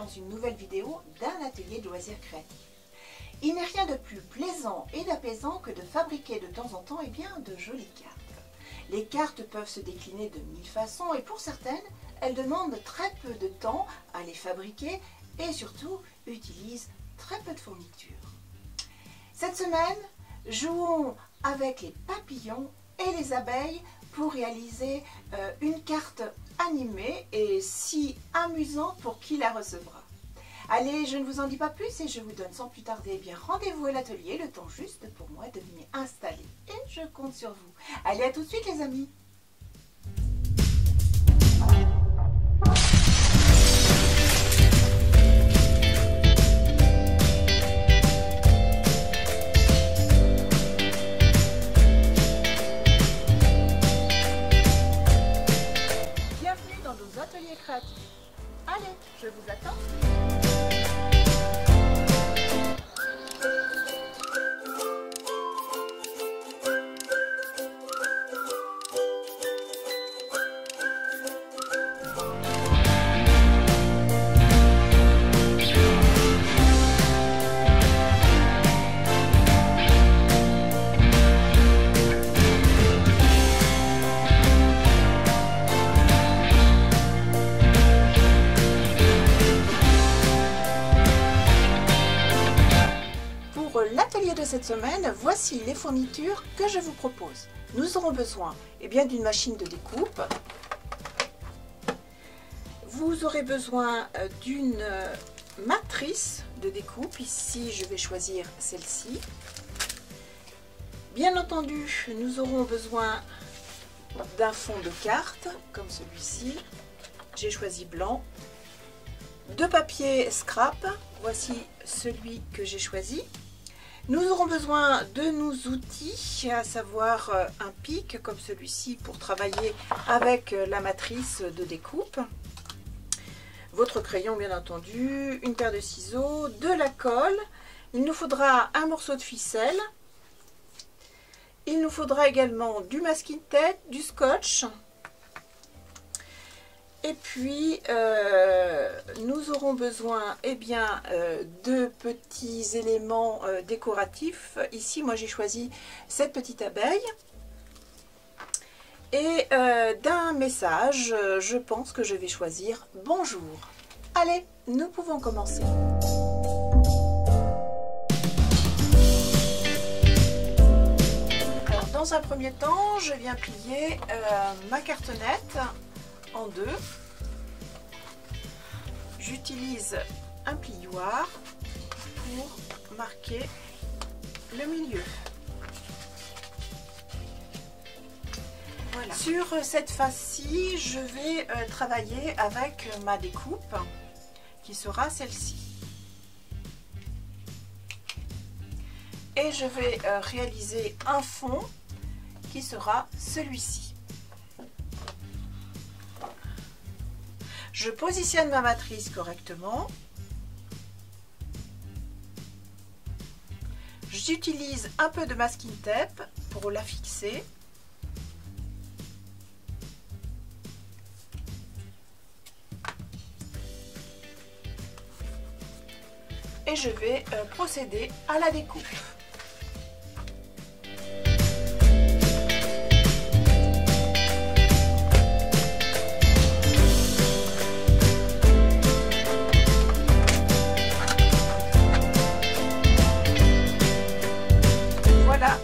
dans une nouvelle vidéo d'un atelier de loisirs créatifs. Il n'est rien de plus plaisant et d'apaisant que de fabriquer de temps en temps de jolies cartes. Les cartes peuvent se décliner de 1000 façons et pour certaines, elles demandent très peu de temps à les fabriquer et surtout utilisent très peu de fournitures. Cette semaine, jouons avec les papillons et les abeilles pour réaliser une carte animée et si amusante pour qui la recevra. Allez, je ne vous en dis pas plus et je vous donne sans plus tarder rendez-vous à l'atelier, le temps juste pour moi de m'y installer. Et je compte sur vous. Allez, à tout de suite les amis. Bienvenue dans nos ateliers créatifs. Allez, je vous attends. L'atelier de cette semaine, voici les fournitures que je vous propose. Nous aurons besoin d'une machine de découpe. Vous aurez besoin d'une matrice de découpe. Ici, je vais choisir celle-ci. Bien entendu, nous aurons besoin d'un fond de carte, comme celui-ci. J'ai choisi blanc. De papier scrap. Voici celui que j'ai choisi. Nous aurons besoin de nos outils, à savoir un pic comme celui-ci pour travailler avec la matrice de découpe. Votre crayon bien entendu, une paire de ciseaux, de la colle. Il nous faudra un morceau de ficelle. Il nous faudra également du masking tape, du scotch. Et puis, nous aurons besoin de petits éléments décoratifs. Ici, moi, j'ai choisi cette petite abeille. Et d'un message, je pense que je vais choisir « Bonjour ». Allez, nous pouvons commencer. Alors, dans un premier temps, je viens plier ma cartonnette en deux. J'utilise un plioir pour marquer le milieu. Voilà. Sur cette face-ci, je vais travailler avec ma découpe qui sera celle-ci. Et je vais réaliser un fond qui sera celui-ci. Je positionne ma matrice correctement. J'utilise un peu de masking tape pour la fixer. Et je vais procéder à la découpe.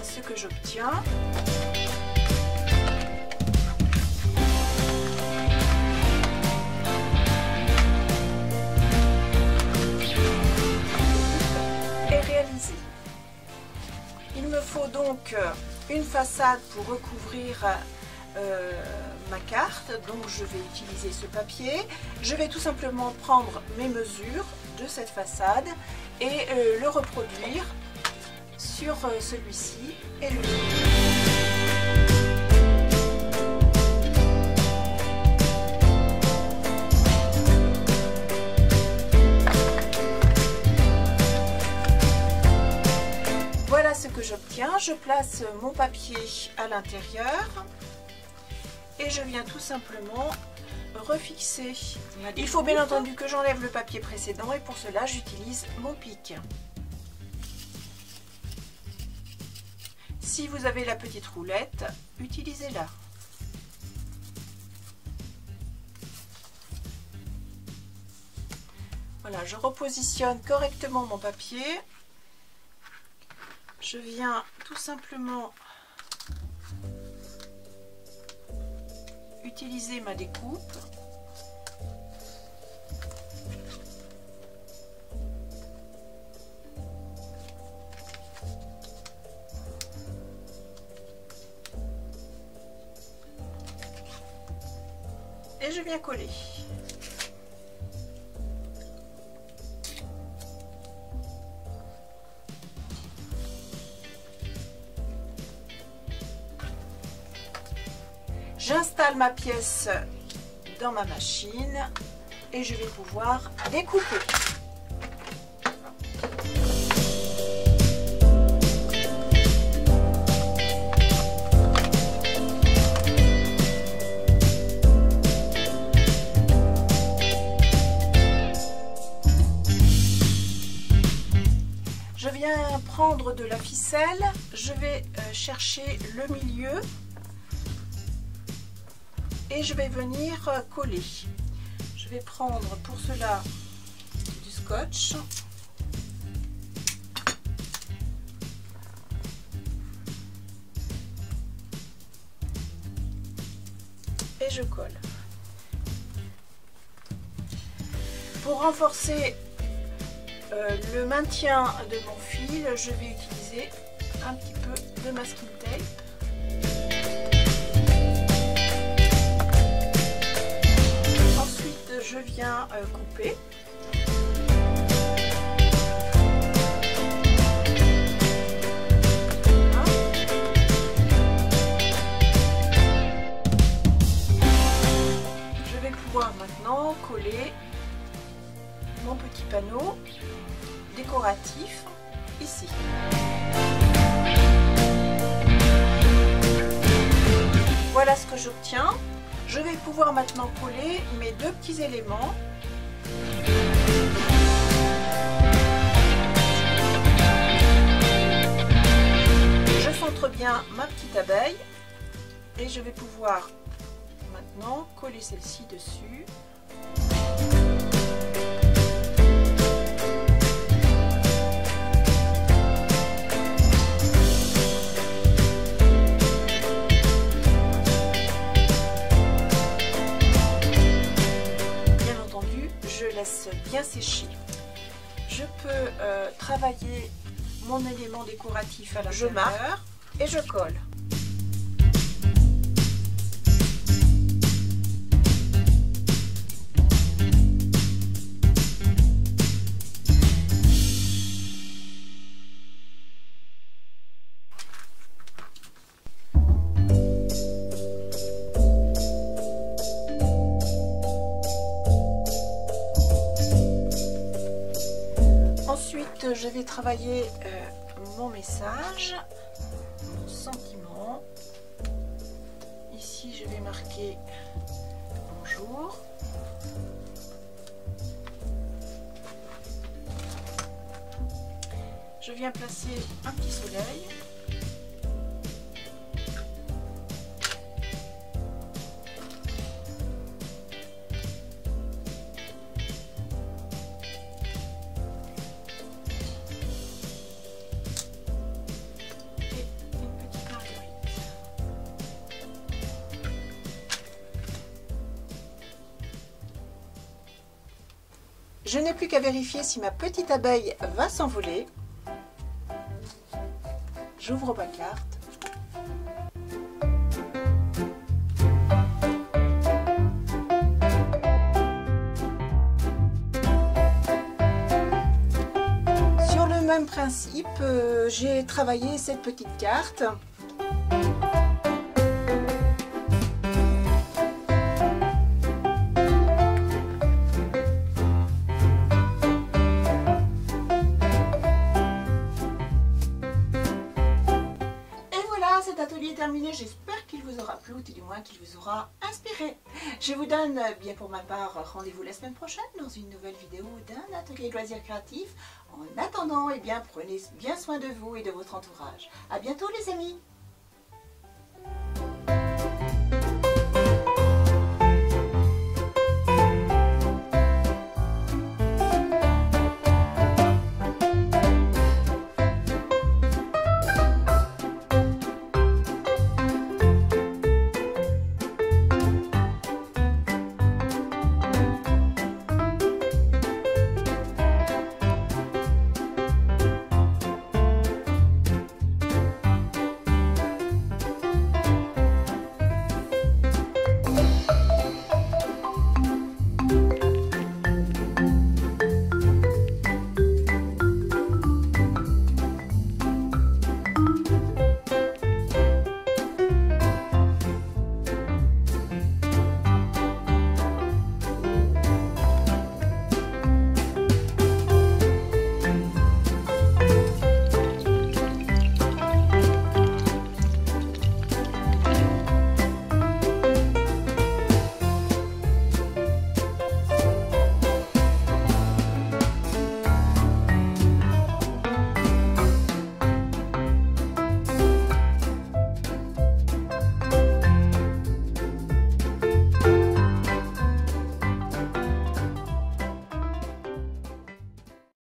Ce que j'obtiens. Est réalisé. Il me faut donc une façade pour recouvrir ma carte. Donc je vais utiliser ce papier. Je vais tout simplement prendre mes mesures de cette façade et le reproduire sur celui-ci et le voilà ce que j'obtiens. Je place mon papier à l'intérieur et je viens tout simplement refixer. Il faut bien entendu que j'enlève le papier précédent et pour cela j'utilise mon pic. Si vous avez la petite roulette, utilisez-la. Voilà, je repositionne correctement mon papier. Je viens tout simplement utiliser ma découpe. Et je viens coller. J'installe ma pièce dans ma machine et je vais pouvoir découper. Je viens prendre de la ficelle, je vais chercher le milieu. Et je vais venir coller. Je vais prendre pour cela du scotch. Et je colle. Pour renforcer le maintien de mon fil, je vais utiliser un petit peu de masking tape. Je viens couper. Je vais pouvoir maintenant coller mon petit panneau décoratif ici. Voilà ce que j'obtiens. Je vais pouvoir maintenant coller mes deux petits éléments. Je centre bien ma petite abeille et je vais pouvoir maintenant coller celle-ci dessus. Bien sécher. Je peux travailler mon élément décoratif à l'intérieur et je colle. Ensuite, je vais travailler mon message, mon sentiment. Ici, je vais marquer bonjour. Je viens placer un petit soleil. Je n'ai plus qu'à vérifier si ma petite abeille va s'envoler. J'ouvre ma carte. Sur le même principe, j'ai travaillé cette petite carte. Cet atelier est terminé, j'espère qu'il vous aura plu ou tout du moins qu'il vous aura inspiré. Je vous donne bien pour ma part rendez-vous la semaine prochaine dans une nouvelle vidéo d'un atelier de loisirs créatifs. En attendant, eh bien, prenez bien soin de vous et de votre entourage. À bientôt les amis!